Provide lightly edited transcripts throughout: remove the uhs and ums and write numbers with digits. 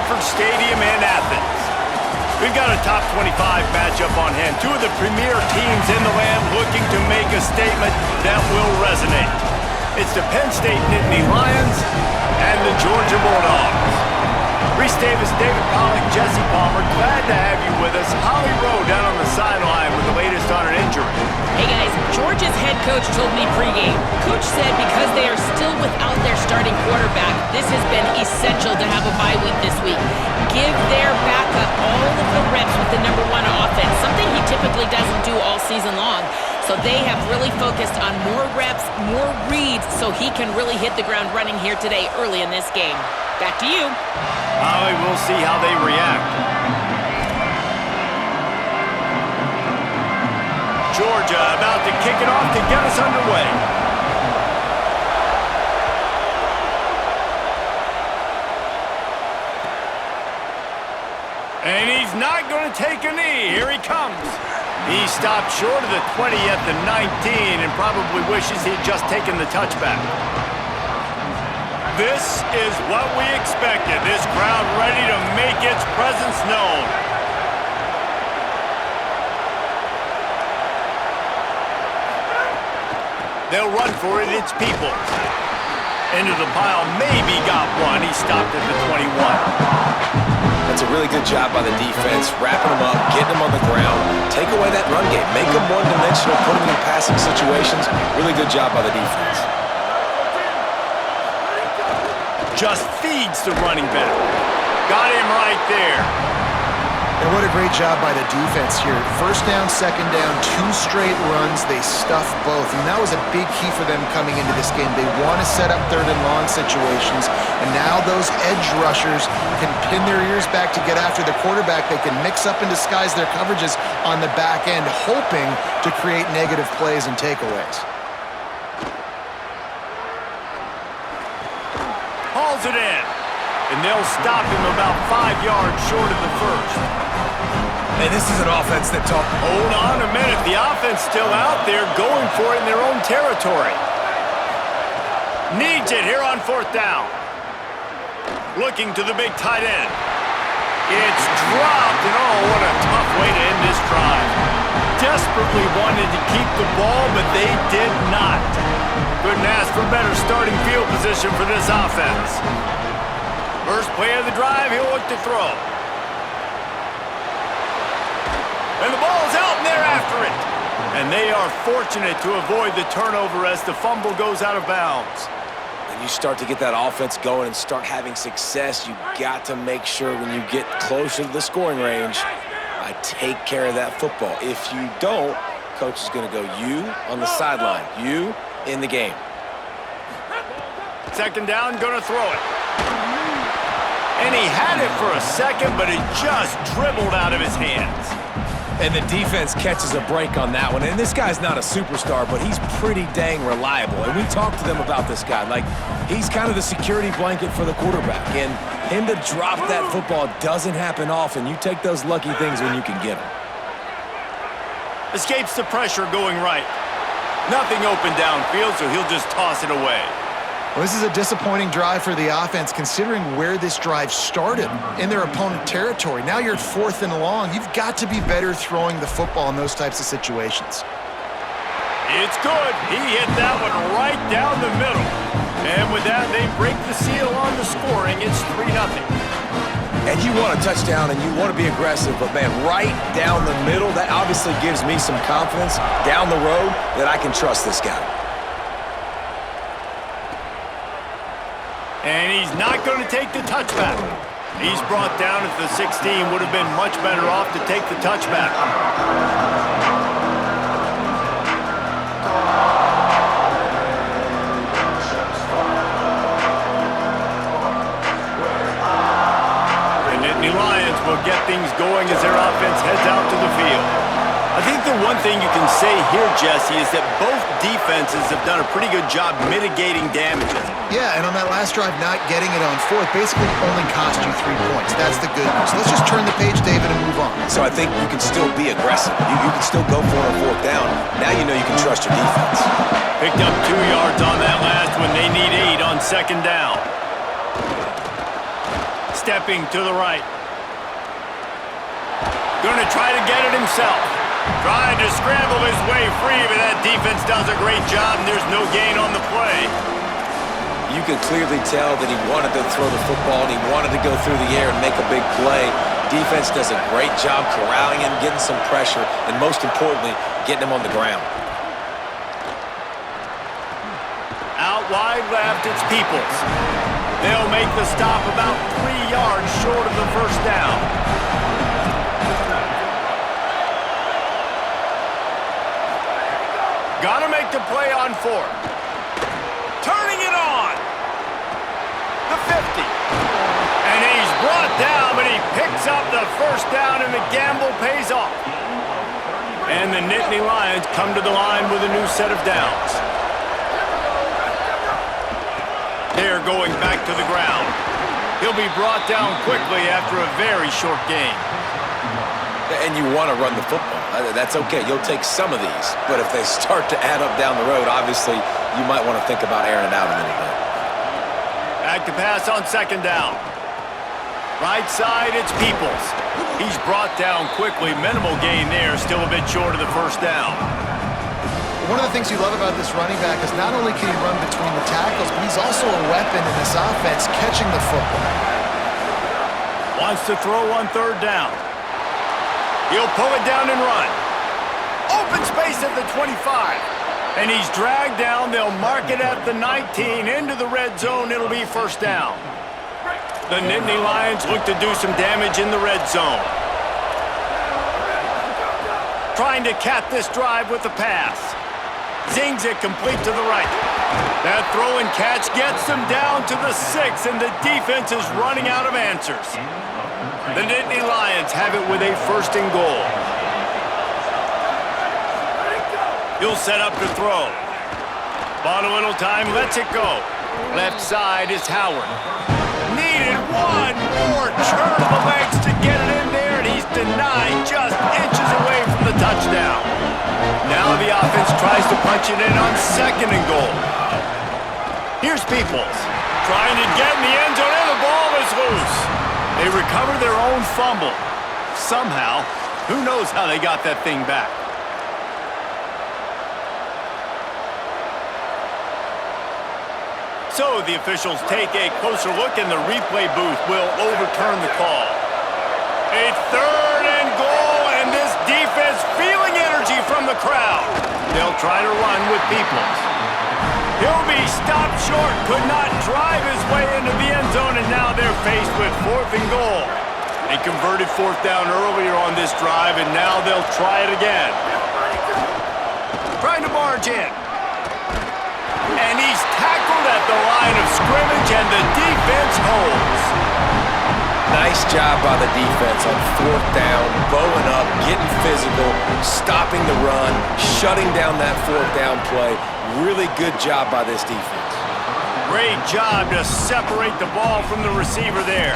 Sanford Stadium in Athens. We've got a top 25 matchup on hand. Two of the premier teams in the land looking to make a statement that will resonate. It's the Penn State Nittany Lions and the Georgia Bulldogs. Reese Davis, David Pollack, Jesse Palmer, glad to have you with us. Holly Rowe down on the sideline with the latest on an injury. Hey guys, Georgia's head coach told me pregame. Coach said because they are still without their starting quarterback, this has been essential to have a bye week this week. Give their backup all of the reps with the #1 offense, something he typically doesn't do all season long. So they have really focused on more reps, more reads, so he can really hit the ground running here today early in this game. Back to you. We'll see how they react. Georgia about to kick it off to get us underway. And he's not going to take a knee. Here he comes. He stopped short of the 20 at the 19 and probably wishes he'd just taken the touchback. This is what we expected. This crowd ready to make its presence known. They'll run for it. It's Peoples. Into the pile. Maybe got one. He stopped at the 21. That's a really good job by the defense, wrapping them up, getting them on the ground, take away that run game, make them one-dimensional, put them in passing situations. Really good job by the defense. Just feeds the running back. Got him right there. And what a great job by the defense here. First down, second down, 2 straight runs. They stuffed both. And that was a big key for them coming into this game. They want to set up third and long situations. And now those edge rushers can pin their ears back to get after the quarterback. They can mix up and disguise their coverages on the back end, hoping to create negative plays and takeaways. Hauls it in. And they'll stop him about 5 yards short of the first. And this is an offense that Hold on a minute. The offense still out there going for it in their own territory. Needs it here on 4th down. Looking to the big tight end. It's dropped, and oh, what a tough way to end this drive. Desperately wanted to keep the ball, but they did not. Couldn't ask for better starting field position for this offense. First play of the drive, he'll look to throw. And the ball's out, and they're after it. And they are fortunate to avoid the turnover as the fumble goes out of bounds. When you start to get that offense going and start having success, you got to make sure when you get closer to the scoring range, I take care of that football. If you don't, coach is going to go you on the sideline, you in the game. Second down, going to throw it. And he had it for a second, but it just dribbled out of his hands. And the defense catches a break on that one. And this guy's not a superstar, but he's pretty dang reliable. And we talked to them about this guy. Like, he's kind of the security blanket for the quarterback. And him to drop that football doesn't happen often. You take those lucky things when you can get them. Escapes the pressure going right. Nothing open downfield, so he'll just toss it away. Well, this is a disappointing drive for the offense, considering where this drive started in their opponent territory. Now you're at 4th and long. You've got to be better throwing the football in those types of situations. It's good. He hit that one right down the middle. And with that, they break the seal on the scoring. It's 3-0. And you want a touchdown and you want to be aggressive, but man, right down the middle, that obviously gives me some confidence down the road that I can trust this guy. And he's not going to take the touchback. He's brought down at the 16. Would have been much better off to take the touchback. The Nittany Lions will get things going as their offense heads out to the field. I think the one thing you can say here, Jesse, is that both defenses have done a pretty good job mitigating damages. Yeah, and on that last drive, not getting it on 4th basically only cost you 3 points. That's the good news. Let's just turn the page, David, and move on. So I think you can still be aggressive. You can still go for it on 4th down. Now you know you can trust your defense. Picked up 2 yards on that last one. They need 8 on 2nd down. Stepping to the right. Going to try to get it himself. Trying to scramble his way free, but that defense does a great job, and there's no gain on the play. You could clearly tell that he wanted to throw the football, and he wanted to go through the air and make a big play. Defense does a great job corralling him, getting some pressure, and most importantly, getting him on the ground. Out wide left, it's Peoples. They'll make the stop about 3 yards short of the first down. Gotta make the play on 4th. Turning it on. The 50. And he's brought down, but he picks up the first down, and the gamble pays off. And the Nittany Lions come to the line with a new set of downs. They're going back to the ground. He'll be brought down quickly after a very short game. And you want to run the football. That's okay. You'll take some of these. But if they start to add up down the road, obviously, you might want to think about airing it out a little bit. Back to pass on 2nd down. Right side, it's Peoples. He's brought down quickly. Minimal gain there. Still a bit short of the first down. One of the things you love about this running back is not only can he run between the tackles, but he's also a weapon in this offense, catching the football. Wants to throw on 3rd down. He'll pull it down and run. Open space at the 25. And he's dragged down. They'll mark it at the 19. Into the red zone. It'll be 1st down. The Nittany Lions look to do some damage in the red zone. Trying to cap this drive with the pass. Zings it complete to the right. That throw and catch gets them down to the 6, and the defense is running out of answers. The Nittany Lions have it with a 1st and goal. He'll set up to throw. Bought a little time, lets it go. Left side is Howard. Needed one more turn of the legs to get it in there, and he's denied just inches away from the touchdown. Now the offense tries to punch it in on 2nd and goal. Here's Peoples. Trying to get in the end zone, and the ball is loose. They recover their own fumble. Somehow, who knows how they got that thing back. So the officials take a closer look, and the replay booth will overturn the call. A 3rd and goal, and this defense feeling energy from the crowd. They'll try to run with Peoples. He'll be stopped short, could not drive his way into the end zone, and now they're faced with 4th and goal. They converted 4th down earlier on this drive, and now they'll try it again. Trying to barge in. And he's tackled at the line of scrimmage, and the defense holds. Nice job by the defense on 4th down, bowing up, getting physical, stopping the run, shutting down that 4th down play. Really good job by this defense. Great job to separate the ball from the receiver there.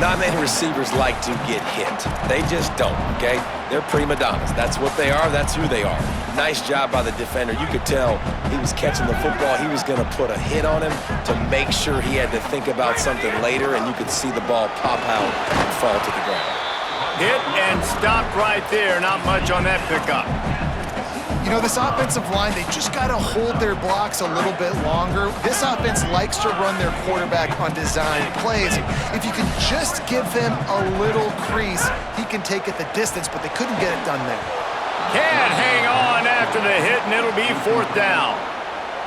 Not many receivers like to get hit. They just don't, okay? They're prima donnas. That's what they are. That's who they are. Nice job by the defender. You could tell he was catching the football. He was going to put a hit on him to make sure he had to think about something later, and you could see the ball pop out and fall to the ground. Hit and stopped right there. Not much on that pickup. You know, this offensive line, they just got to hold their blocks a little bit longer. This offense likes to run their quarterback on design plays. If you can just give them a little crease, he can take it the distance, but they couldn't get it done there. Can't hang on after the hit, and it'll be 4th down.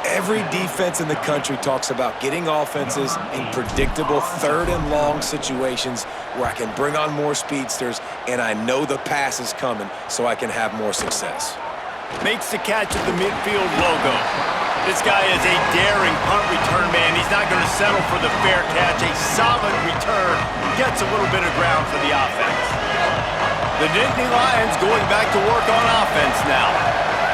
Every defense in the country talks about getting offenses in predictable 3rd and long situations where I can bring on more speedsters, and I know the pass is coming, so I can have more success. Makes the catch at the midfield logo. This guy is a daring punt return man. He's not going to settle for the fair catch. A solid return. Gets a little bit of ground for the offense. The Nittany Lions going back to work on offense now.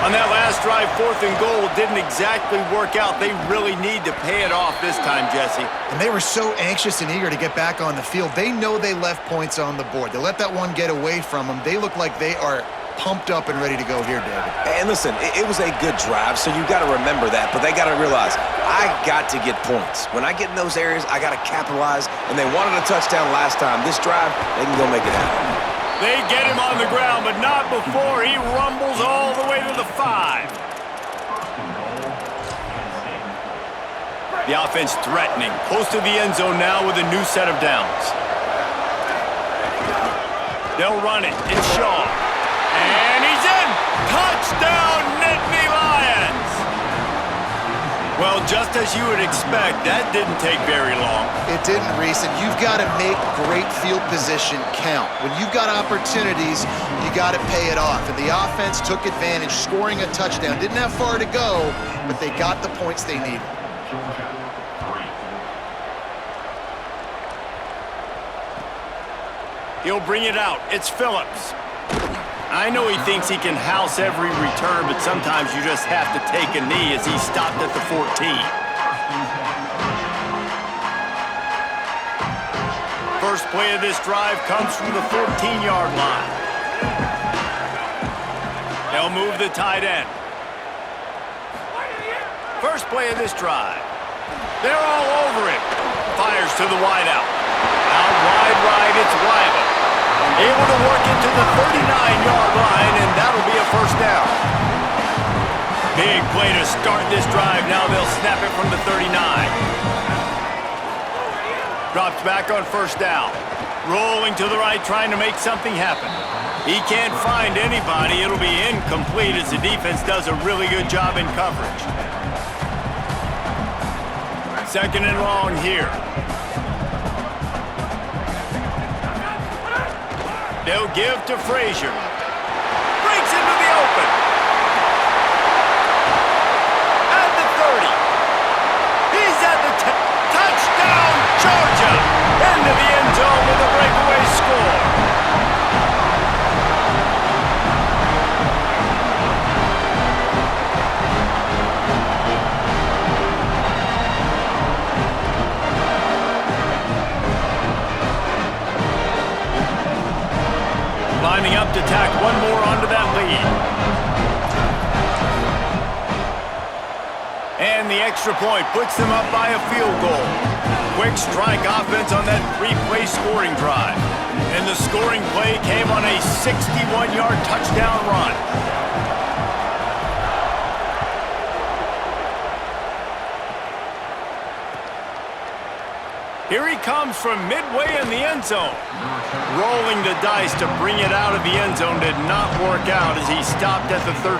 On that last drive, 4th and goal didn't exactly work out. They really need to pay it off this time, Jesse. And they were so anxious and eager to get back on the field. They know they left points on the board. They let that one get away from them. They look like they are pumped up and ready to go here, David. And listen, it was a good drive, so you got to remember that. But they got to realize, I got to get points. When I get in those areas, I got to capitalize. And they wanted a touchdown last time. This drive, they can go make it happen. They get him on the ground, but not before he rumbles all the way to the 5. The offense threatening, close to the end zone now with a new set of downs. They'll run it. It's Shaw. And he's in! Touchdown, Nittany Lions! Well, just as you would expect, that didn't take very long. It didn't, Reese, and you've got to make great field position count. When you've got opportunities, you got to pay it off. And the offense took advantage, scoring a touchdown. Didn't have far to go, but they got the points they needed. He'll bring it out. It's Phillips. I know he thinks he can house every return, but sometimes you just have to take a knee as he stopped at the 14. First play of this drive comes from the 14-yard line. They'll move the tight end. First play of this drive. They're all over him. Fires to the wideout. Out wide right, it's Wyman. Able to work it to the 39-yard line, and that'll be a first down. Big play to start this drive. Now they'll snap it from the 39. Drops back on first down. Rolling to the right, trying to make something happen. He can't find anybody. It'll be incomplete as the defense does a really good job in coverage. Second and long here. They'll give to Frazier. Breaks into the open. At the 30. He's at the 10. Touchdown, Georgia! Into the end zone with a breakaway score. Lining up to tack one more onto that lead. And the extra point puts them up by a field goal. Quick strike offense on that 3-play scoring drive. And the scoring play came on a 61-yard touchdown run. Here he comes from midway in the end zone. Rolling the dice to bring it out of the end zone did not work out as he stopped at the 13.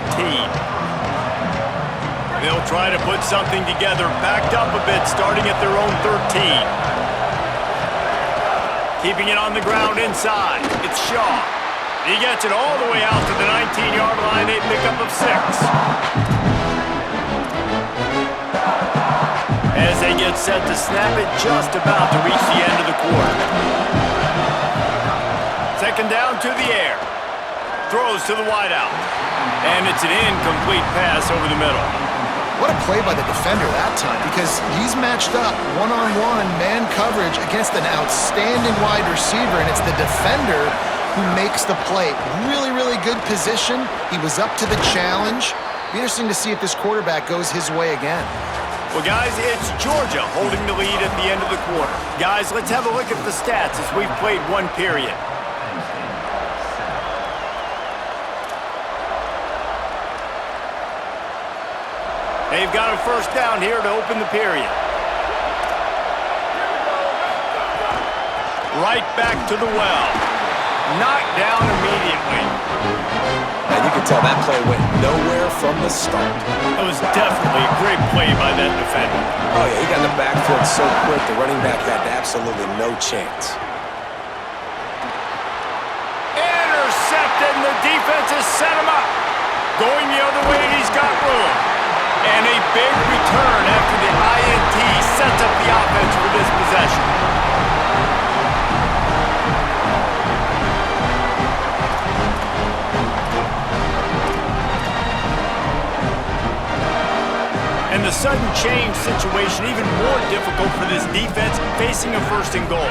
They'll try to put something together, backed up a bit, starting at their own 13. Keeping it on the ground inside. It's Shaw. He gets it all the way out to the 19-yard line, a pickup of 6. As they get set to snap it, just about to reach the end of the quarter. Second down to the air. Throws to the wideout. And it's an incomplete pass over the middle. What a play by the defender that time, because he's matched up one-on-one man coverage against an outstanding wide receiver, and it's the defender who makes the play. Really, really good position. He was up to the challenge. Be interesting to see if this quarterback goes his way again. Well, guys, it's Georgia holding the lead at the end of the quarter. Guys, let's have a look at the stats as we've played one period. They've got a first down here to open the period. Right back to the well. Knocked down immediately. And you can tell that play went nowhere from the start. That was definitely a great play by that defender. Oh, yeah, he got in the backfield so quick, the running back had absolutely no chance. Intercepted, and the defense has set him up. Going the other way, and he's got room. And a big return after the INT sets up the offense for this possession. And the sudden change situation even more difficult for this defense facing a first and goal.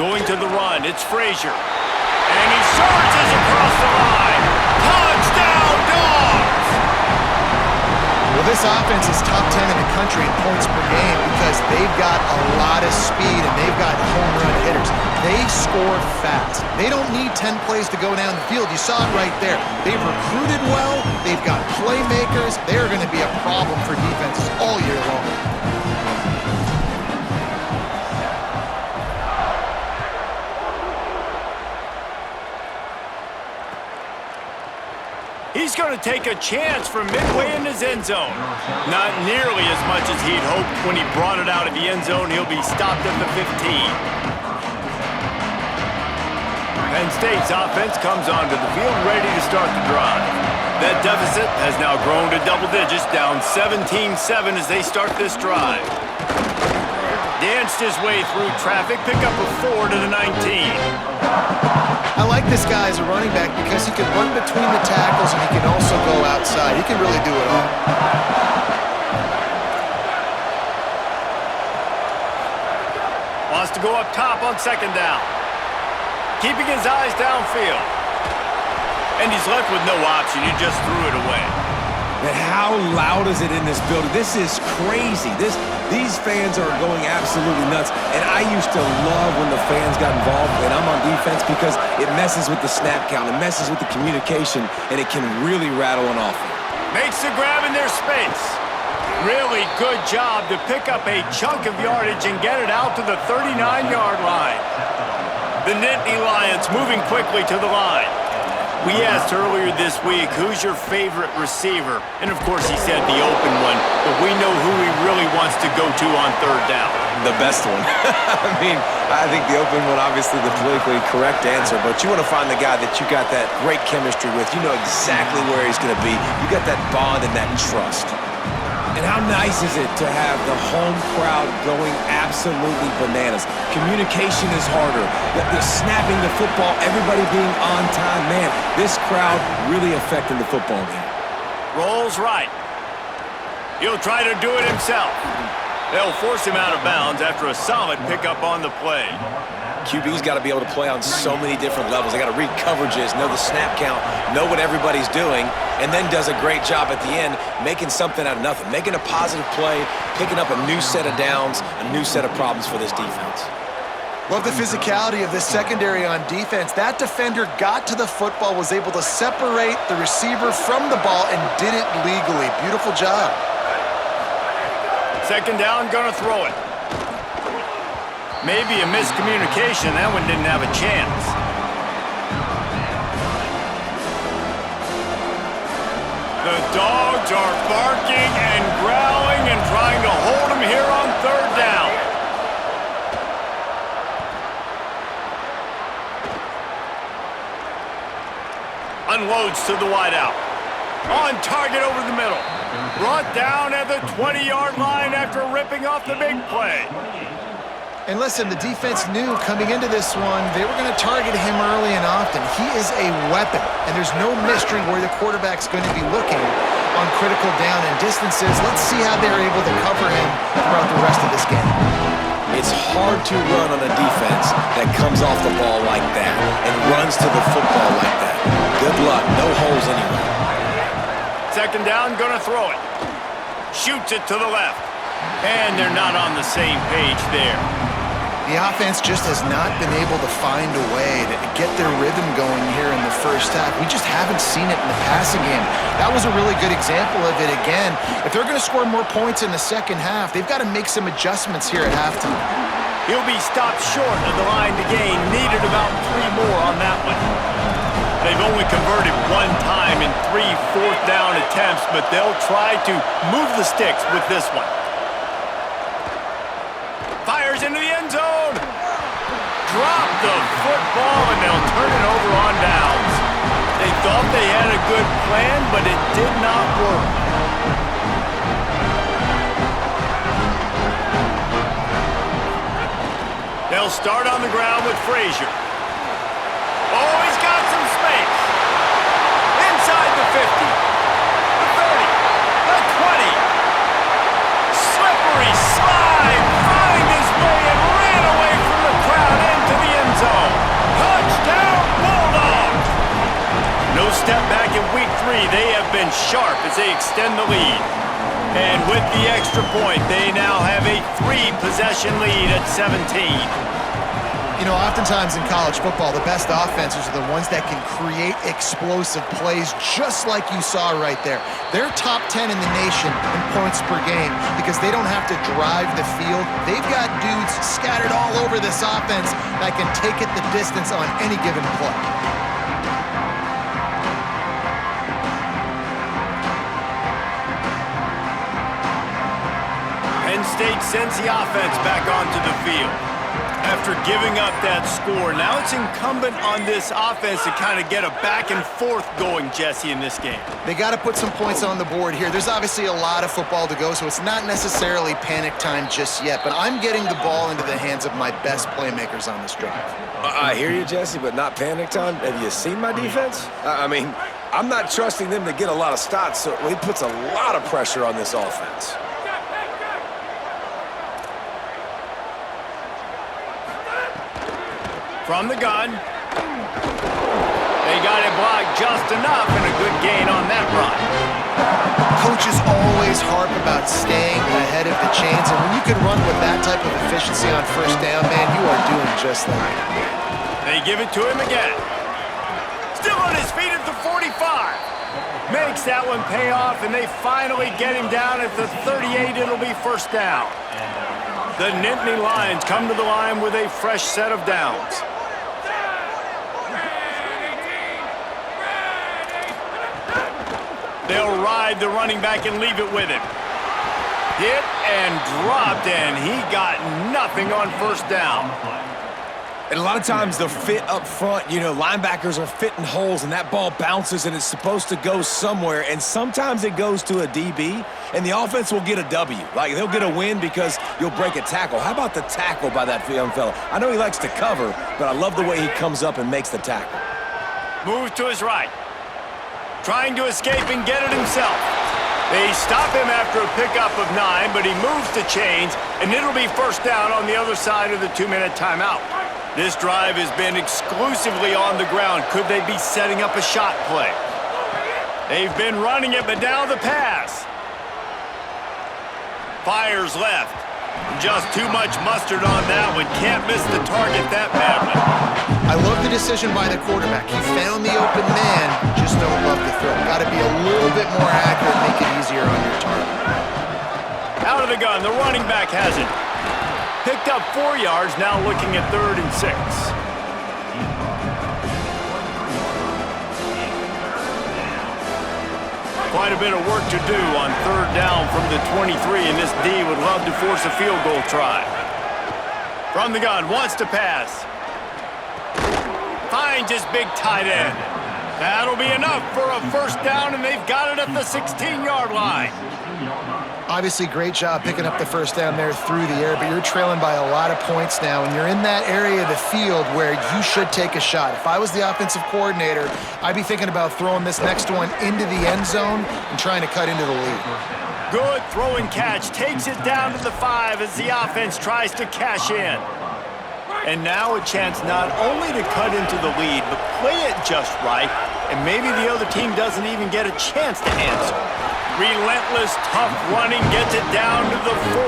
Going to the run, it's Frazier. And he surges across the line. Well, this offense is top 10 in the country in points per game because they've got a lot of speed and they've got home run hitters. They score fast. They don't need 10 plays to go down the field. You saw it right there. They've recruited well. They've got playmakers. They're going to be a problem for defenses all year long. He's going to take a chance from midway in his end zone. Not nearly as much as he'd hoped when he brought it out of the end zone. He'll be stopped at the 15. Penn State's offense comes onto the field ready to start the drive. That deficit has now grown to double digits, down 17-7 as they start this drive. Danced his way through traffic, pick up a 4 to the 19. I like this guy as a running back because he can run between the tackles and he can also go outside. He can really do it all. Wants to go up top on second down. Keeping his eyes downfield. And he's left with no option. He just threw it away. And how loud is it in this building? This is crazy. These fans are going absolutely nuts. And I used to love when the fans got involved when I'm on defense because it messes with the snap count. It messes with the communication, and it can really rattle an offense. Makes the grab in their space. Really good job to pick up a chunk of yardage and get it out to the 39-yard line. The Nittany Lions moving quickly to the line. We asked earlier this week, who's your favorite receiver? And of course he said the open one, but we know who he really wants to go to on third down. The best one. I mean, I think the open one, obviously the politically correct answer, but you want to find the guy that you got that great chemistry with. You know exactly where he's going to be. You got that bond and that trust. And how nice is it to have the home crowd going absolutely bananas? Communication is harder. The snapping the football, everybody being on time. Man, this crowd really affecting the football game. Rolls right. He'll try to do it himself. They'll force him out of bounds after a solid pickup on the play. QB's got to be able to play on so many different levels. They got to read coverages, know the snap count, know what everybody's doing, and then does a great job at the end making something out of nothing, making a positive play, picking up a new set of downs, a new set of problems for this defense. Love the physicality of this secondary on defense. That defender got to the football, was able to separate the receiver from the ball, and did it legally. Beautiful job. Second down, gonna throw it. Maybe a miscommunication. That one didn't have a chance. The dogs are barking and growling and trying to hold him here on third down. Unloads to the wideout. On target over the middle. Brought down at the 20-yard line after ripping off the big play. And listen, the defense knew coming into this one, they were going to target him early and often. He is a weapon, and there's no mystery where the quarterback's going to be looking on critical down and distances. Let's see how they're able to cover him throughout the rest of this game. It's hard to run on a defense that comes off the ball like that and runs to the football like that. Good luck. No holes anywhere. Second down, gonna throw it. Shoots it to the left. And they're not on the same page there. The offense just has not been able to find a way to get their rhythm going here in the first half. We just haven't seen it in the passing game. That was a really good example of it again. If they're going to score more points in the second half, they've got to make some adjustments here at halftime. He'll be stopped short of the line to gain. Needed about 3 more on that one. They've only converted 1 time in 3 fourth down attempts, but they'll try to move the sticks with this one. Fires into the end zone. Drop the football, and they'll turn it over on downs. They thought they had a good plan, but it did not work. They'll start on the ground with Frazier. Oh, he's got some space. Inside the 50, the 30, the 20. Slippery slide. Find his way and ran away from the crowd into the end zone. Touchdown, Bulldogs! No step back in week 3. They have been sharp as they extend the lead. And with the extra point, they now have a 3-possession lead at 17. You know, oftentimes in college football, the best offenses are the ones that can create explosive plays just like you saw right there. They're top 10 in the nation in points per game because they don't have to drive the field. They've got dudes scattered all over this offense that can take it the distance on any given play. Penn State sends the offense back onto the field. After giving up that score, now it's incumbent on this offense to kind of get a back and forth going, Jesse, in this game. They got to put some points on the board here. There's obviously a lot of football to go, so it's not necessarily panic time just yet, but I'm getting the ball into the hands of my best playmakers on this drive. I hear you, Jesse, but not panic time. Have you seen my defense? I mean, I'm not trusting them to get a lot of stops, so he puts a lot of pressure on this offense. From the gun. They got it blocked just enough and a good gain on that run. Coaches always harp about staying ahead of the chains, and when you can run with that type of efficiency on first down, man, you are doing just that. They give it to him again. Still on his feet at the 45. Makes that one pay off, and they finally get him down at the 38. It'll be first down. The Nittany Lions come to the line with a fresh set of downs. They'll ride the running back and leave it with him. Hit and dropped, and he got nothing on first down. And a lot of times the fit up front, you know, linebackers are fitting holes, and that ball bounces, and it's supposed to go somewhere, and sometimes it goes to a DB, and the offense will get a W. Like, they'll get a win because you'll break a tackle. How about the tackle by that young fella? I know he likes to cover, but I love the way he comes up and makes the tackle. Move to his right. Trying to escape and get it himself. They stop him after a pickup of 9, but he moves the chains, and it'll be first down on the other side of the 2-minute timeout. This drive has been exclusively on the ground. Could they be setting up a shot play? They've been running it, but now the pass. Fires left. Just too much mustard on that one. Can't miss the target that badly. I love the decision by the quarterback. He found the open man, just don't love the throw. Got to be a little bit more accurate, make it easier on your target. Out of the gun, the running back has it. Picked up 4 yards, now looking at 3rd and 6. Quite a bit of work to do on 3rd down from the 23, and this D would love to force a field goal try. From the gun, wants to pass. Finds his big tight end. That'll be enough for a first down, and they've got it at the 16-yard line. Obviously, great job picking up the first down there through the air, but you're trailing by a lot of points now, and you're in that area of the field where you should take a shot. If I was the offensive coordinator, I'd be thinking about throwing this next one into the end zone and trying to cut into the lead. Good throw and catch. Takes it down to the 5 as the offense tries to cash in. And now a chance not only to cut into the lead, but play it just right, and maybe the other team doesn't even get a chance to answer. Relentless, tough running gets it down to the 4.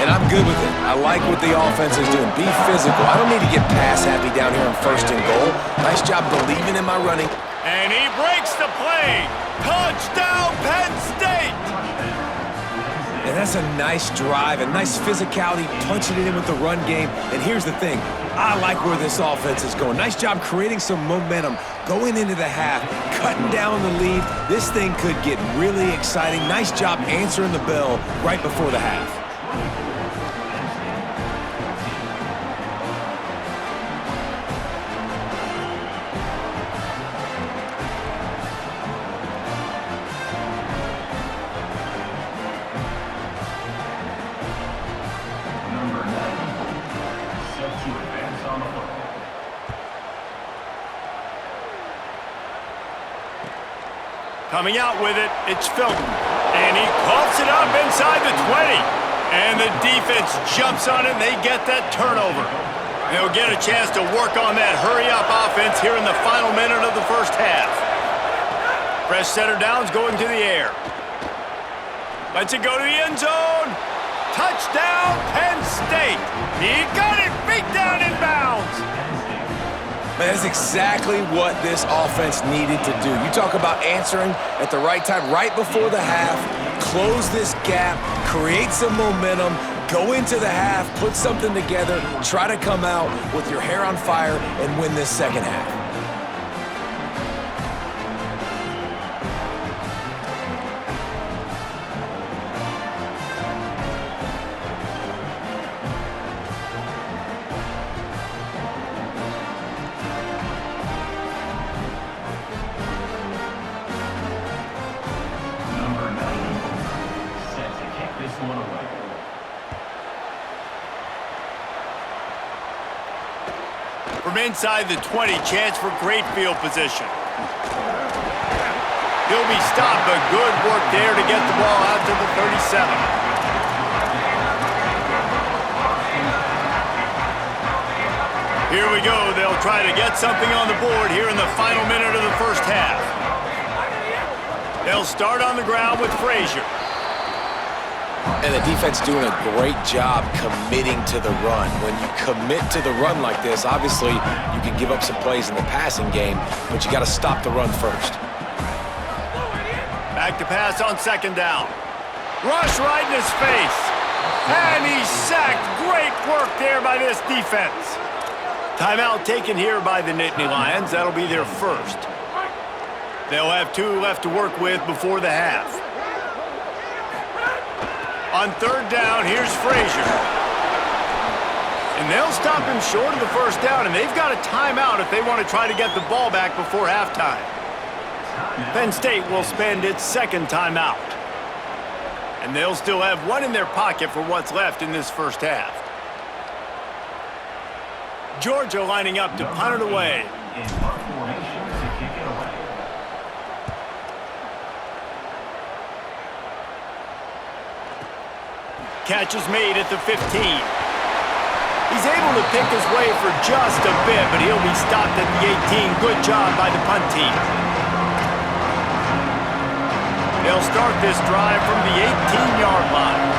And I'm good with it. I like what the offense is doing. Be physical. I don't need to get pass happy down here on 1st and goal. Nice job believing in my running. And he breaks the play. Touchdown, Penn State! And that's a nice drive, a nice physicality, punching it in with the run game. And here's the thing. I like where this offense is going. Nice job creating some momentum, going into the half, cutting down the lead. This thing could get really exciting. Nice job answering the bell right before the half. Coming out with it, it's Felton. And he coughs it up inside the 20. And the defense jumps on it, and they get that turnover. They'll get a chance to work on that hurry-up offense here in the final minute of the first half. Fresh set of downs going to the air. Lets it go to the end zone. Touchdown, Penn State. He got it. Feet down in bounds. Man, that's exactly what this offense needed to do. You talk about answering at the right time, right before the half, close this gap, create some momentum, go into the half, put something together, try to come out with your hair on fire and win this second half. From inside the 20, chance for great field position. He'll be stopped, but good work there to get the ball out to the 37. Here we go. They'll try to get something on the board here in the final minute of the first half. They'll start on the ground with Frazier. And the defense doing a great job committing to the run. When you commit to the run like this, obviously you can give up some plays in the passing game, but you got to stop the run first. Back to pass on second down. Rush right in his face. And he's sacked. Great work there by this defense. Timeout taken here by the Nittany Lions. That'll be their first. They'll have 2 left to work with before the half. On third down, here's Frazier. And they'll stop him short of the first down, and they've got a timeout if they want to try to get the ball back before halftime. Penn State will spend its second timeout. And they'll still have 1 in their pocket for what's left in this first half. Georgia lining up to punt it away. Catch is made at the 15. He's able to pick his way for just a bit, but he'll be stopped at the 18. Good job by the punt team. They'll start this drive from the 18-yard line.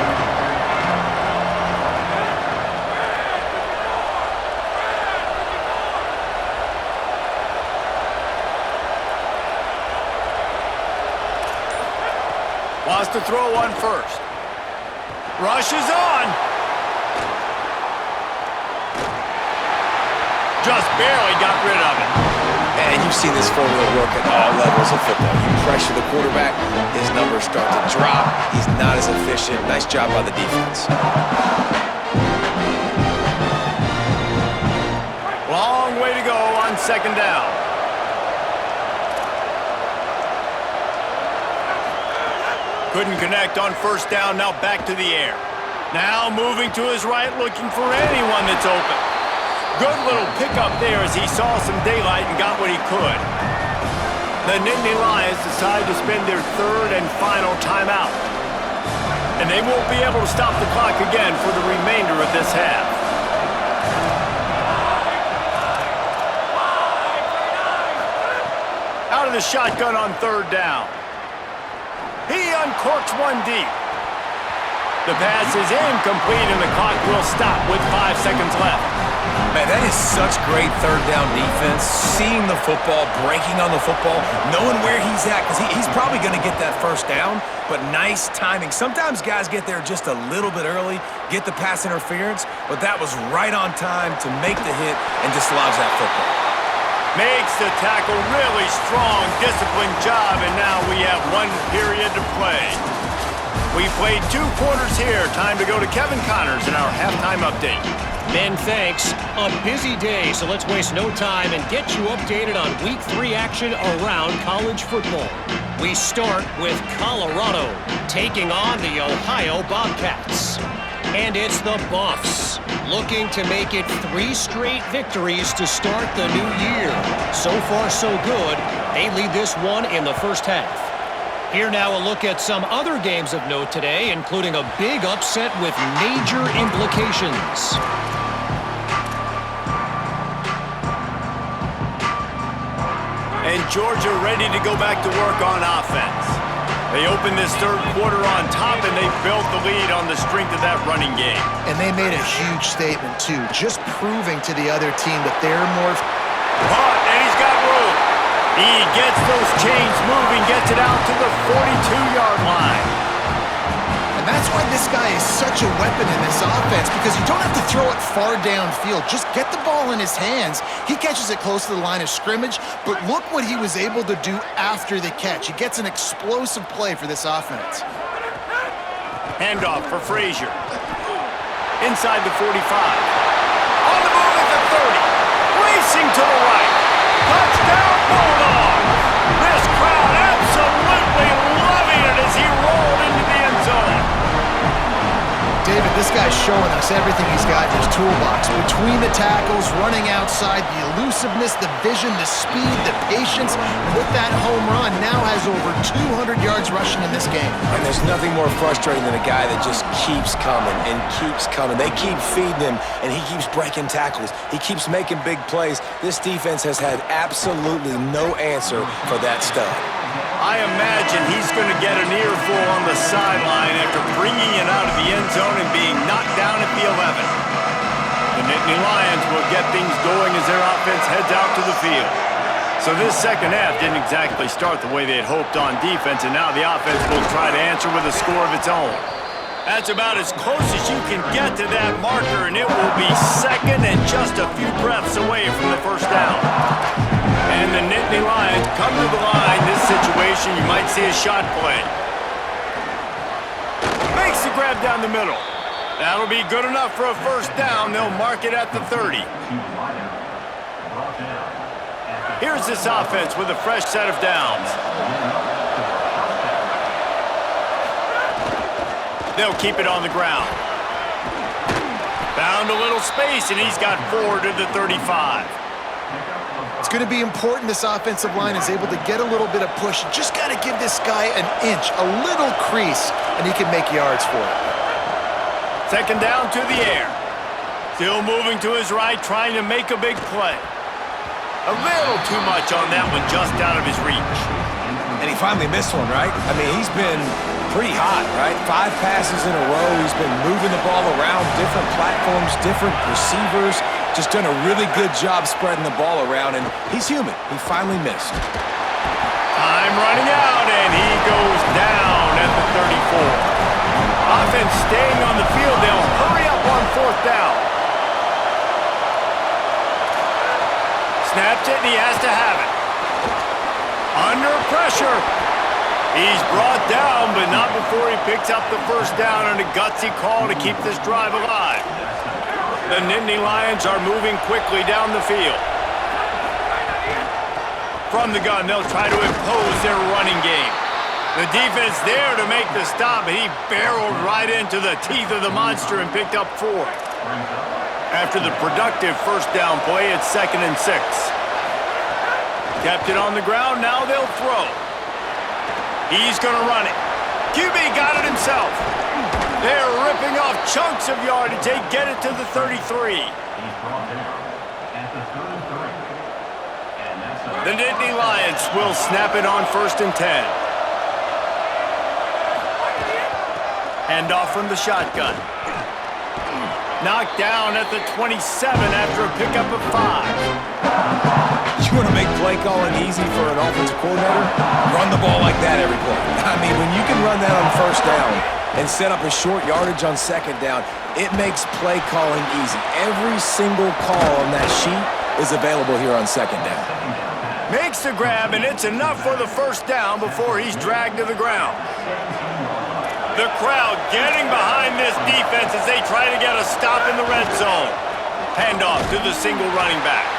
Wants to throw one first. Rush is on. Just barely got rid of it. And you've seen this formula work at all levels of football. You pressure the quarterback, his numbers start to drop. He's not as efficient. Nice job by the defense. Long way to go on second down. Couldn't connect on first down, now back to the air. Now moving to his right, looking for anyone that's open. Good little pickup there as he saw some daylight and got what he could. The Nittany Lions decide to spend their third and final timeout. And they won't be able to stop the clock again for the remainder of this half. Out of the shotgun on third down. He uncorks one deep. The pass is incomplete and the clock will stop with 5 seconds left. Man, that is such great third down defense. Seeing the football, breaking on the football, knowing where he's at, because he's probably going to get that first down, but nice timing. Sometimes guys get there just a little bit early, get the pass interference, but that was right on time to make the hit and dislodge that football. Makes the tackle, really strong, disciplined job, and now we have 1 period to play. We played 2 quarters here. Time to go to Kevin Connors in our halftime update. Ben, thanks. A busy day, so let's waste no time and get you updated on Week 3 action around college football. We start with Colorado taking on the Ohio Bobcats. And it's the Buffs looking to make it 3 straight victories to start the new year. So far, so good. They lead this one in the first half. Here now a look at some other games of note today, including a big upset with major implications. And Georgia ready to go back to work on offense. They opened this third quarter on top, and they built the lead on the strength of that running game. And they made a huge statement, too, just proving to the other team that they're more... Caught, and he's got room. He gets those chains moving, gets it out to the 42-yard line. And that's why this guy is such a weapon in this offense, because you don't have to throw it far downfield. Just get the ball in his hands. He catches it close to the line of scrimmage, but look what he was able to do after the catch. He gets an explosive play for this offense. Handoff for Frazier. Inside the 45. On the move at the 30. Racing to the right. Touchdown, Bulldogs! This crowd absolutely loving it as he rolled into the end zone. David, this guy's showing us everything he's got in his toolbox. Between the tackles, running outside, the elusiveness, the vision, the speed, the patience. And with that home run, now has over 200 yards rushing in this game. And there's nothing more frustrating than a guy that just keeps coming and keeps coming. They keep feeding him, and he keeps breaking tackles. He keeps making big plays. This defense has had absolutely no answer for that stud. I imagine he's going to get an earful on the sideline after bringing it out of the end zone and being knocked down at the 11. The Nittany Lions will get things going as their offense heads out to the field. So this second half didn't exactly start the way they had hoped on defense, and now the offense will try to answer with a score of its own. That's about as close as you can get to that marker, and it will be second and just a few breaths away from the first down. And the Nittany Lions come to the line. This situation, you might see a shot play. Makes the grab down the middle. That'll be good enough for a first down. They'll mark it at the 30. Here's this offense with a fresh set of downs. They'll keep it on the ground. Found a little space, and he's got 4 to the 35. It's going to be important this offensive line is able to get a little bit of push. You just got to give this guy an inch, a little crease, and he can make yards for it. Second down to the air. Still moving to his right, trying to make a big play. A little too much on that one, just out of his reach. And he finally missed one, right? I mean, he's been pretty hot, right? 5 passes in a row. He's been moving the ball around, different platforms, different receivers. Just done a really good job spreading the ball around, and he's human. He finally missed. Time running out, and he goes down at the 34. Offense staying on the field. They'll hurry up on fourth down. Snaps it, and he has to have it. Under pressure. He's brought down, but not before he picks up the first down on a gutsy call to keep this drive alive. The Nittany Lions are moving quickly down the field. From the gun, they'll try to impose their running game. The defense there to make the stop, but he barreled right into the teeth of the monster and picked up 4. After the productive first down play, it's 2nd and 6. Kept it on the ground, now they'll throw. He's going to run it. QB got it himself. They're ripping off chunks of yardage. They get it to the 33. The Nittany Lions will snap it on 1st and 10. Handoff from the shotgun. Knocked down at the 27 after a pickup of 5. You want to make play calling easy for an offensive coordinator? Run the ball like that every play. I mean, when you can run that on first down and set up a short yardage on second down, it makes play calling easy. Every single call on that sheet is available here on second down. Makes the grab, and it's enough for the first down before he's dragged to the ground. The crowd getting behind this defense as they try to get a stop in the red zone. Handoff to the single running back.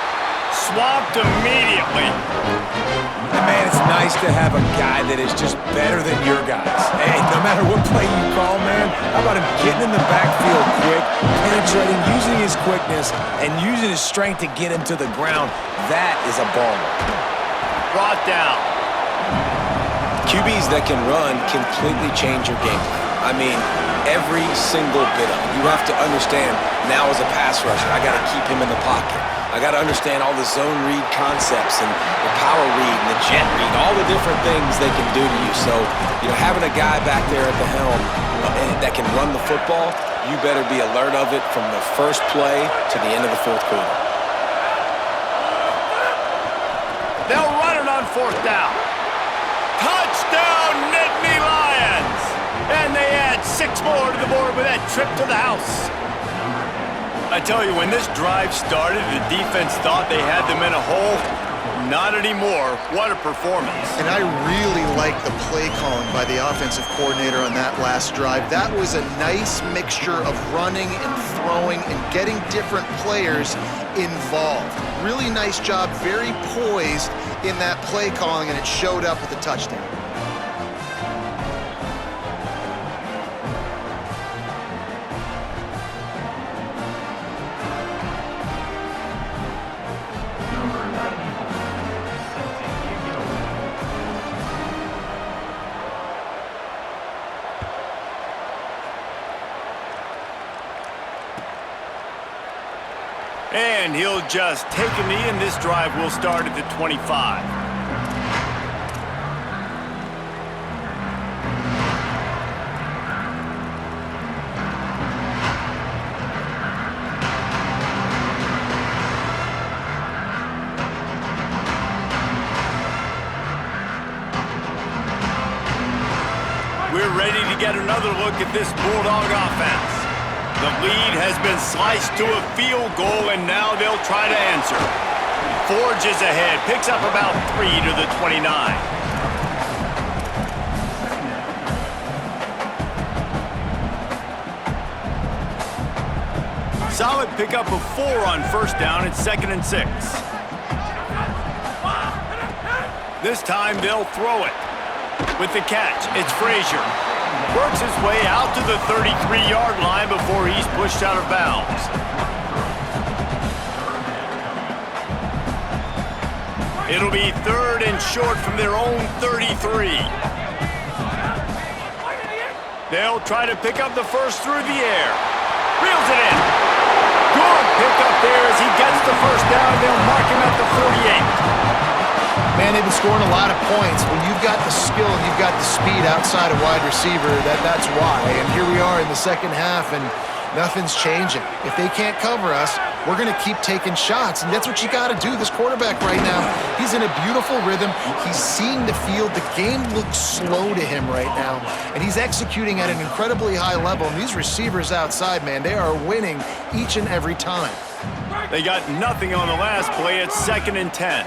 Swamped immediately. And man, it's nice to have a guy that is just better than your guys. Hey, no matter what play you call, man, how about him getting in the backfield quick, penetrating, using his quickness, and using his strength to get him to the ground? That is a baller. Brought down. QBs that can run completely change your game plan. I mean, every single bit of it. You have to understand, now as a pass rusher, I got to keep him in the pocket. I got to understand all the zone read concepts and the power read and the jet read, all the different things they can do to you. So, having a guy back there at the helm that can run the football, you better be alert of it from the first play to the end of the fourth quarter. They'll run it on fourth down. Touchdown, Nittany Lions! And they add 6 more to the board with that trip to the house. I tell you, when this drive started, the defense thought they had them in a hole. Not anymore. What a performance. And I really like the play calling by the offensive coordinator on that last drive. That was a nice mixture of running and throwing and getting different players involved. Really nice job, very poised in that play calling, and it showed up with a touchdown. And he'll just take a knee, and this drive will start at the 25. We're ready to get another look at this Bulldog offense. The lead has been sliced to a field goal, and now they'll try to answer. Forges ahead, picks up about 3 to the 29. Solid pickup of 4 on first down. It's 2nd and 6. This time they'll throw it. With the catch, it's Frazier. Works his way out to the 33-yard line before he's pushed out of bounds. It'll be 3rd and short from their own 33. They'll try to pick up the first through the air. Reels it in. Good pickup there as he gets the first down. They'll mark him at the 48. Man, they've been scoring a lot of points. When you've got the skill and you've got the speed outside of wide receiver, that's why. And here we are in the second half, and nothing's changing. If they can't cover us, we're going to keep taking shots, and that's what you got to do. This quarterback right now, he's in a beautiful rhythm. He's seeing the field. The game looks slow to him right now, and he's executing at an incredibly high level. And these receivers outside, man, they are winning each and every time. They got nothing on the last play. It's 2nd and 10.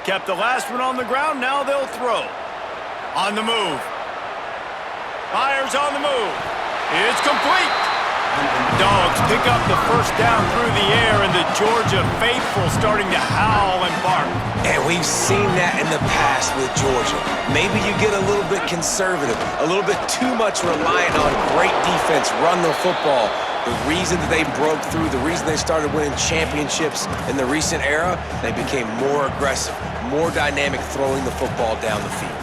Kept the last one on the ground, now they'll throw. On the move. Fires on the move. It's complete. Dogs pick up the first down through the air, and the Georgia faithful starting to howl and bark. And we've seen that in the past with Georgia. Maybe you get a little bit conservative, a little bit too much reliant on great defense, run the football. The reason that they broke through, the reason they started winning championships in the recent era, they became more aggressive, more dynamic throwing the football down the field.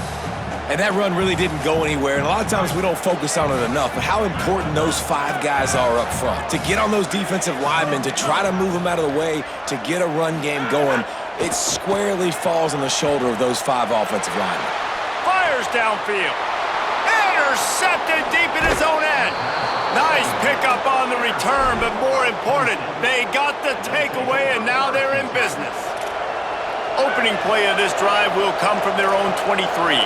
And that run really didn't go anywhere, and a lot of times we don't focus on it enough, but how important those 5 guys are up front. To get on those defensive linemen, to try to move them out of the way, to get a run game going, it squarely falls on the shoulder of those 5 offensive linemen. Fires downfield. Intercepted deep in his own end. Nice pickup on the return, but more important, they got the takeaway, and now they're in business. Opening play of this drive will come from their own 23.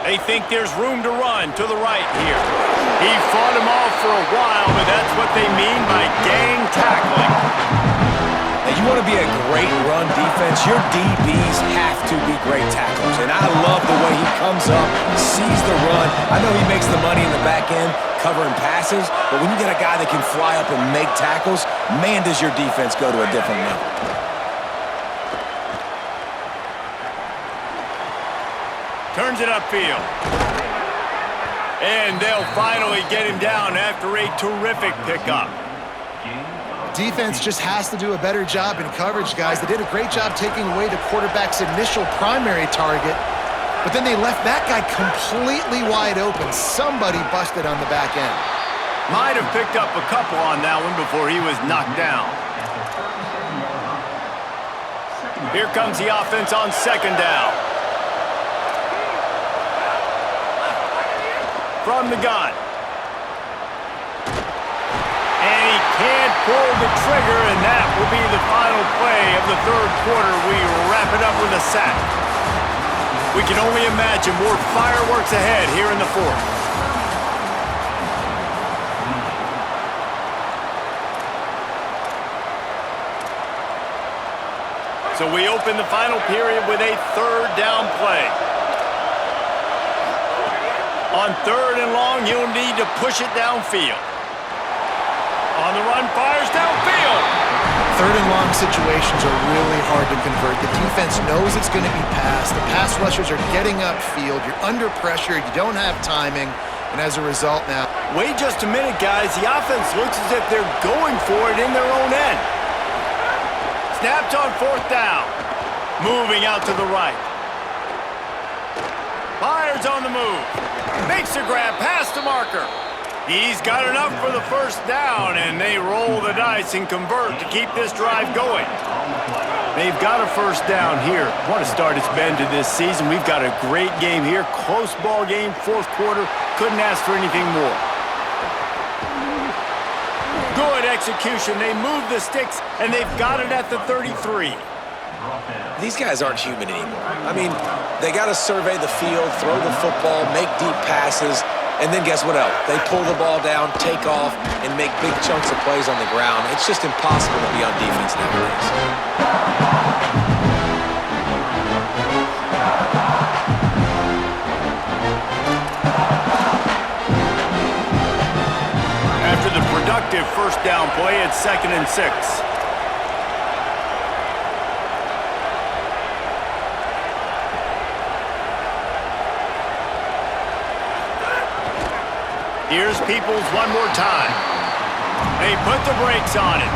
They think there's room to run to the right here. He fought him off for a while, but that's what they mean by gang tackling. Now, you want to be a great run defense, your DBs have to be great tacklers. And I love the way he comes up, sees the run. I know he makes the money in the back end covering passes, but when you get a guy that can fly up and make tackles, man, does your defense go to a different level. Turns it upfield. And they'll finally get him down after a terrific pickup. Defense just has to do a better job in coverage, guys. They did a great job taking away the quarterback's initial primary target. But then they left that guy completely wide open. Somebody busted on the back end. Might have picked up a couple on that one before he was knocked down. Here comes the offense on second down. From the gun. And he can't pull the trigger, and that will be the final play of the third quarter. We wrap it up with a sack. We can only imagine more fireworks ahead here in the fourth. So we open the final period with a third down play. On third and long, you'll need to push it downfield. On the run, fires downfield. Third and long situations are really hard to convert. The defense knows it's going to be passed. The pass rushers are getting upfield. You're under pressure. You don't have timing. And as a result now... Wait just a minute, guys. The offense looks as if they're going for it in their own end. Snapped on fourth down. Moving out to the right. Fires on the move. Makes a grab past the marker. He's got enough for the first down, and they roll the dice and convert to keep this drive going. They've got a first down here. What a start it's been to this season. We've got a great game here. Close ball game, fourth quarter. Couldn't ask for anything more. Good execution. They move the sticks, and they've got it at the 33. These guys aren't human anymore. I mean, they got to survey the field, throw the football, make deep passes, and then guess what else? They pull the ball down, take off, and make big chunks of plays on the ground. It's just impossible to be on defense nowadays. After the productive first down play, it's 2nd and 6. Here's Peoples one more time. They put the brakes on it.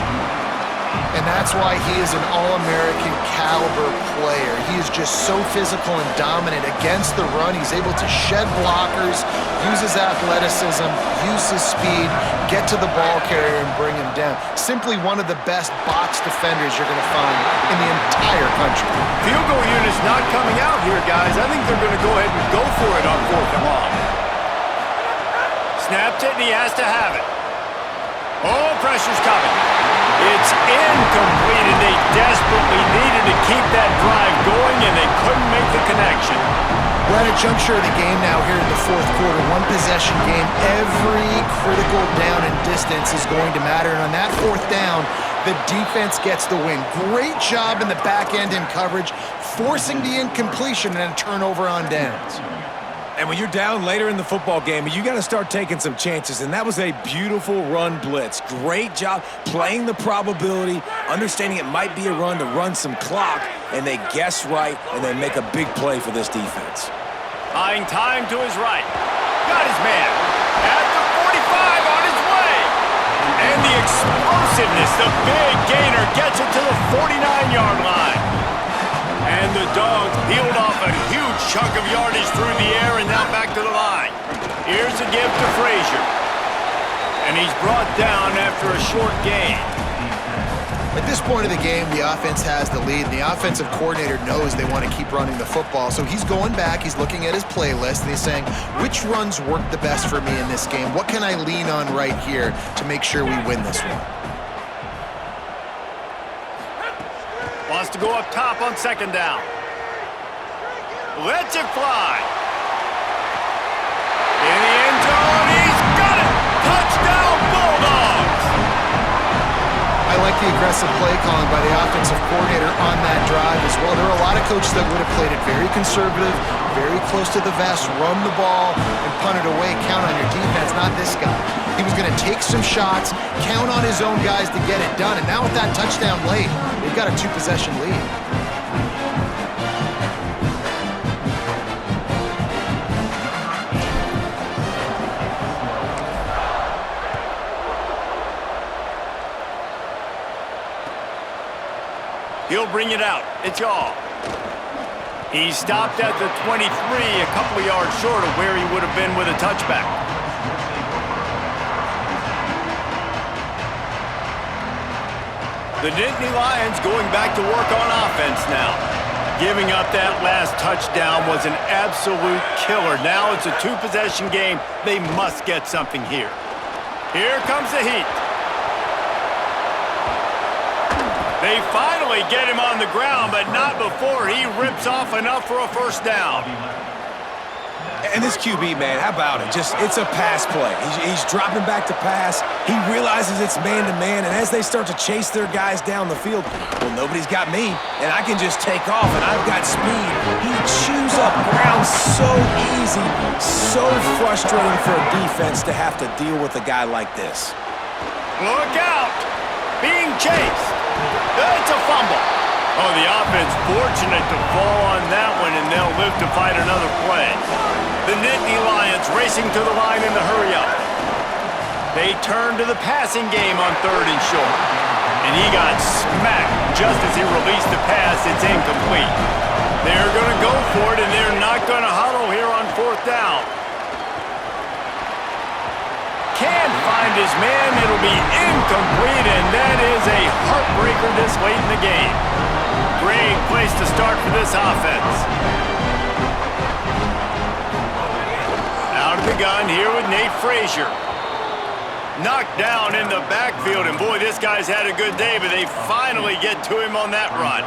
And that's why he is an All-American caliber player. He is just so physical and dominant against the run. He's able to shed blockers, use his athleticism, use his speed, get to the ball carrier and bring him down. Simply one of the best box defenders you're going to find in the entire country. Field goal unit's not coming out here, guys. I think they're going to go ahead and go for it on fourth and long. Snapped it, and he has to have it. Oh, pressure's coming. It's incomplete, and they desperately needed to keep that drive going, and they couldn't make the connection. We're at a juncture of the game now here in the fourth quarter. One possession game. Every critical down and distance is going to matter. And on that fourth down, the defense gets the win. Great job in the back end in coverage, forcing the incompletion and a turnover on downs. And when you're down later in the football game, you got to start taking some chances. And that was a beautiful run blitz. Great job playing the probability, understanding it might be a run to run some clock, and they guess right, and they make a big play for this defense. Buying time to his right. Got his man. At the 45 on his way. And the explosiveness, the big gainer gets it to the 49-yard line. And the Dogs peeled off a huge chunk of yardage through the air and now back to the line. Here's a give to Frazier. And he's brought down after a short gain. At this point of the game, the offense has the lead, and the offensive coordinator knows they want to keep running the football. So he's going back, he's looking at his playlist, and he's saying, which runs work the best for me in this game? What can I lean on right here to make sure we win this one? Wants to go up top on second down. Lets it fly. In the end zone, he's got it! Touchdown, Bulldogs! I like the aggressive play calling by the offensive coordinator on that drive as well. There are a lot of coaches that would have played it very conservative, very close to the vest, run the ball, and punt it away, count on your defense, not this guy. He was going to take some shots, count on his own guys to get it done, and now with that touchdown late, they've got a two-possession lead. He'll bring it out. It's all. He stopped at the 23, a couple of yards short of where he would have been with a touchback. The Nittany Lions going back to work on offense now. Giving up that last touchdown was an absolute killer. Now it's a two-possession game. They must get something here. Here comes the heat. They finally get him on the ground, but not before he rips off enough for a first down. And this QB, man, how about it? It's a pass play. He's dropping back to pass. He realizes it's man-to-man, and as they start to chase their guys down the field, well, nobody's got me, and I can just take off, and I've got speed. He chews up ground so easy, so frustrating for a defense to have to deal with a guy like this. Look out! Being chased. It's a fumble. Oh, the offense fortunate to fall on that one, and they'll live to fight another play. The Nittany Lions racing to the line in the hurry-up. They turn to the passing game on 3rd and short. And he got smacked just as he released the pass. It's incomplete. They're going to go for it, and they're not going to huddle here on 4th down. Can't find his man. It'll be incomplete, and that is a heartbreaker this late in the game. Great place to start for this offense. Out of the gun here with Nate Frazier. Knocked down in the backfield, and boy, this guy's had a good day, but they finally get to him on that run.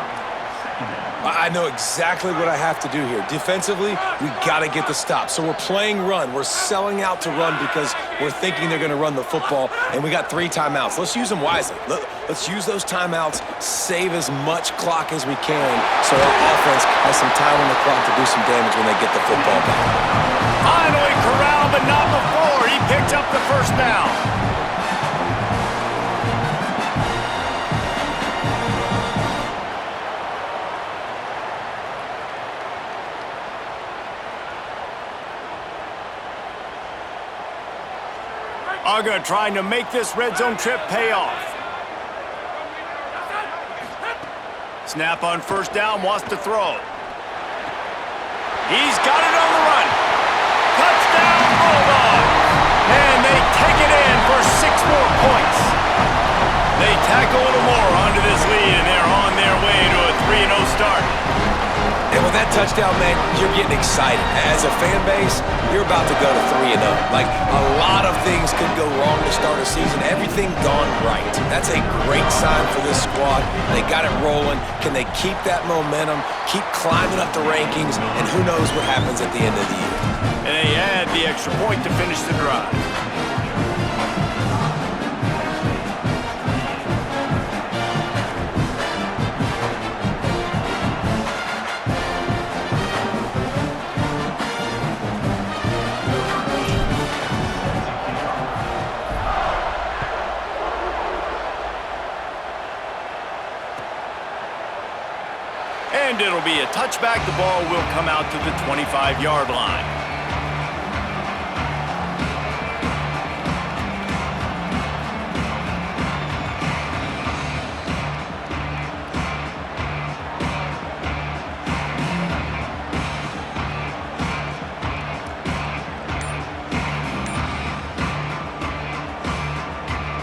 I know exactly what I have to do here. Defensively, we got to get the stop. So we're playing run. We're selling out to run because we're thinking they're going to run the football, and we got 3 timeouts. Let's use them wisely. Let's use those timeouts, save as much clock as we can so our offense has some time on the clock to do some damage when they get the football back. Finally corralled, but not before. He picked up the first down. Uga trying to make this red zone trip pay off. Snap on 1st down, wants to throw. He's got it on the run. Touchdown, Bulldogs! And they take it in for 6 more points. They tack a little more onto this lead, and they're on their way to a 3-0 start. And with that touchdown, man, you're getting excited. As a fan base, you're about to go to 3-0. Like, a lot of things could go wrong to start a season. Everything gone right. That's a great sign for this squad. They got it rolling. Can they keep that momentum, keep climbing up the rankings, and who knows what happens at the end of the year. And they add the extra point to finish the drive. And it'll be a touchback. The ball will come out to the 25-yard line.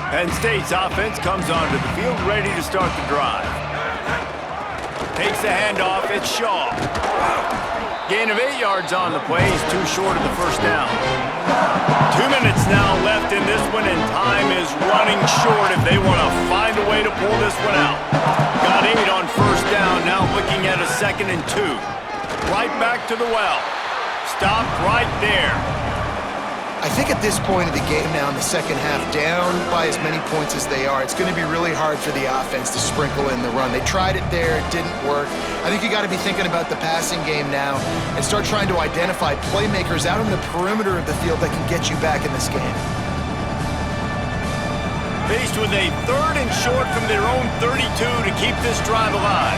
Penn State's offense comes onto the field ready to start the drive. Takes the handoff, it's Shaw. Gain of 8 yards on the play. He's too short of the first down. 2 minutes now left in this one, and time is running short if they want to find a way to pull this one out. Got 8 on first down, now looking at a 2nd and 2. Right back to the well. Stopped right there. I think at this point of the game now in the second half, down by as many points as they are, it's going to be really hard for the offense to sprinkle in the run. They tried it there, it didn't work. I think you got to be thinking about the passing game now and start trying to identify playmakers out on the perimeter of the field that can get you back in this game. Faced with a 3rd and short from their own 32 to keep this drive alive.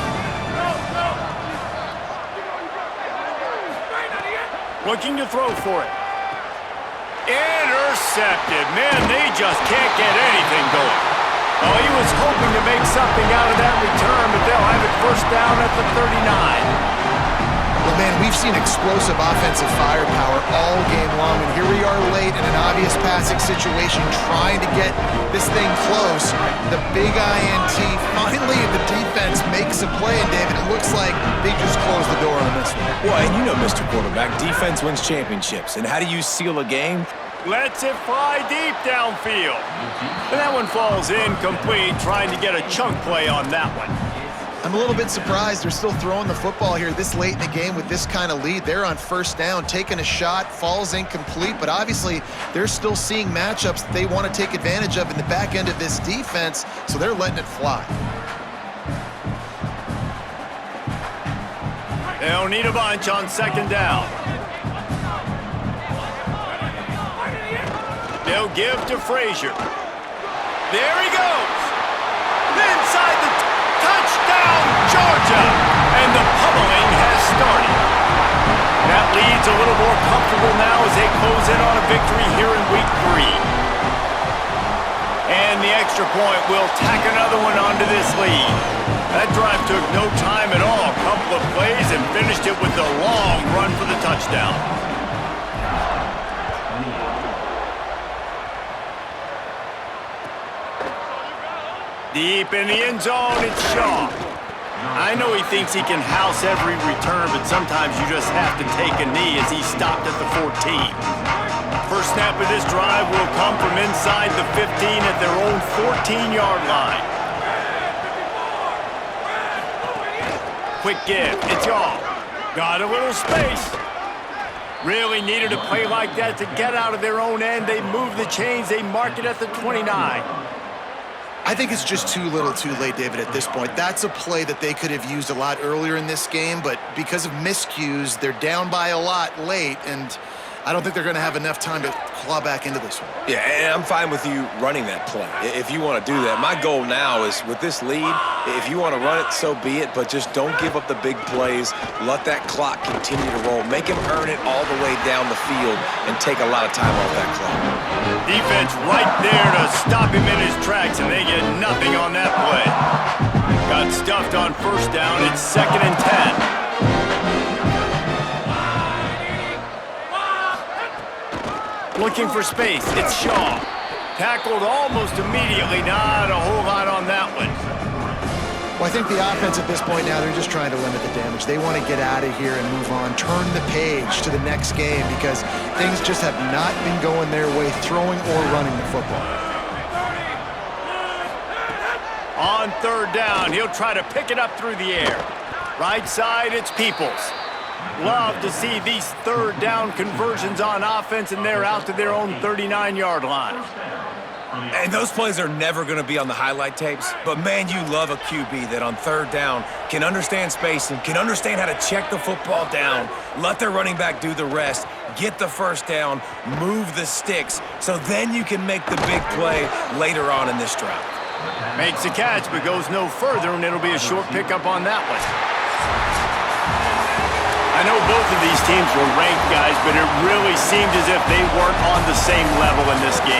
Looking to throw for it. Intercepted. Man, they just can't get anything going. Oh, he was hoping to make something out of that return, but they'll have it first down at the 39. Well, man, we've seen explosive offensive firepower all game long, and here we are late in an obvious passing situation trying to get this thing close. The big INT, finally the defense makes a play, and David, it looks like they just closed the door on this one. Well, and you know, Mr. Quarterback, defense wins championships. And how do you seal a game? Lets it fly deep downfield. And that one falls incomplete, trying to get a chunk play on that one. I'm a little bit surprised they're still throwing the football here this late in the game with this kind of lead. They're on first down, taking a shot, falls incomplete, but obviously they're still seeing matchups that they want to take advantage of in the back end of this defense, so they're letting it fly. They'll need a bunch on second down. They'll give to Frazier. There he goes. Inside the touchdown, Georgia. And the pummeling has started. That lead's a little more comfortable now as they close in on a victory here in week 3. And the extra point will tack another one onto this lead. That drive took no time at all. A couple of plays and finished it with a long run for the touchdown. Deep in the end zone, it's Shaw. I know he thinks he can house every return, but sometimes you just have to take a knee as he stopped at the 14. First snap of this drive will come from inside the 15 at their own 14-yard line. Quick give, it's Shaw. Got a little space. Really needed a play like that to get out of their own end. They move the chains, they mark it at the 29. I think it's just too little too late, David, at this point. That's a play that they could have used a lot earlier in this game, but because of miscues, they're down by a lot late, and I don't think they're going to have enough time to claw back into this one. Yeah, and I'm fine with you running that play if you want to do that. My goal now is with this lead, if you want to run it, so be it, but just don't give up the big plays. Let that clock continue to roll. Make him earn it all the way down the field and take a lot of time off that clock. Defense right there to stop him in his tracks, and they get nothing on that play. Got stuffed on first down. It's 2nd and 10. Looking for space, it's Shaw. Tackled almost immediately, not a whole lot on that one. Well, I think the offense at this point now, they're just trying to limit the damage. They want to get out of here and move on, turn the page to the next game because things just have not been going their way, throwing or running the football. On third down, he'll try to pick it up through the air. Right side, it's Peoples. Love to see these third down conversions on offense, and they're out to their own 39-yard line. And those plays are never going to be on the highlight tapes, but man, you love a QB that on third down can understand spacing, can understand how to check the football down, let their running back do the rest, get the first down, move the sticks, so then you can make the big play later on in this drive. Makes a catch, but goes no further, and it'll be a short pickup on that one. I know both of these teams were ranked, guys, but it really seemed as if they weren't on the same level in this game.